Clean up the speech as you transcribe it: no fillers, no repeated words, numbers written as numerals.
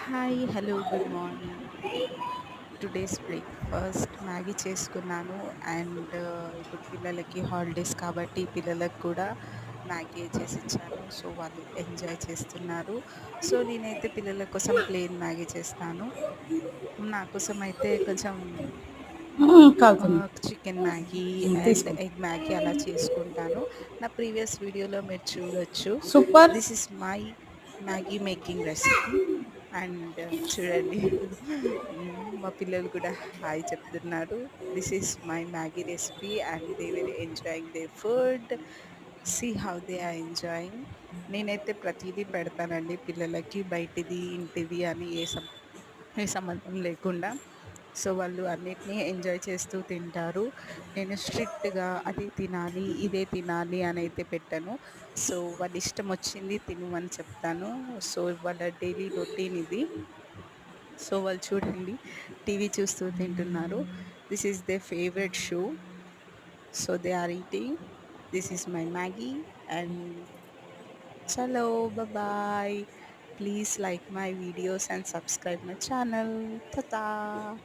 Hi, hello, good morning. Today's breakfast Maggi చేసుకున్నాను. And ఇప్పుడు పిల్లలకి హాలిడేస్ కాబట్టి పిల్లలకు కూడా మ్యాగీ చేసిచ్చాను. సో, వాళ్ళు ఎంజాయ్ చేస్తున్నారు. సో, నేనైతే పిల్లల కోసం ప్లెయిన్ మ్యాగీ చేస్తాను. నా కోసం అయితే కొంచెం కాలుతుంది. చికెన్ మ్యాగీ అండ్ తీసుకో. ఎగ్ మ్యాగీ అలా చేసుకుంటాను. నా ప్రీవియస్ వీడియోలో మీరు చూడొచ్చు. Super. This is my Maggi making recipe. And చూడండి. మా పిల్లలు కూడా హాయ్ చెప్తున్నారు. This is my Maggi recipe and they were enjoying their food. See how they are enjoying. నేనైతే ప్రతీదీ పెడతానండి పిల్లలకి, బయటిది ఇంటిది అని ఏ సంబంధం లేకుండా. సో, వాళ్ళు అన్నిటిని ఎంజాయ్ చేస్తూ తింటారు. నేను స్ట్రిక్ట్‌గా అదే తినాలి, ఇదే తినాలి అనైతే పెట్టను. సో, వాళ్ళ ఇష్టం వచ్చింది తిను అని చెప్తాను. సో, వాళ్ళ డైలీ రొటీన్ ఇది. సో, వాళ్ళు చూడండి, టీవీ చూస్తూ తింటున్నారు. This is their favourite show. So, they are eating. This is my Maggi and చలో bye. Please like my videos and subscribe my channel. Ta-ta.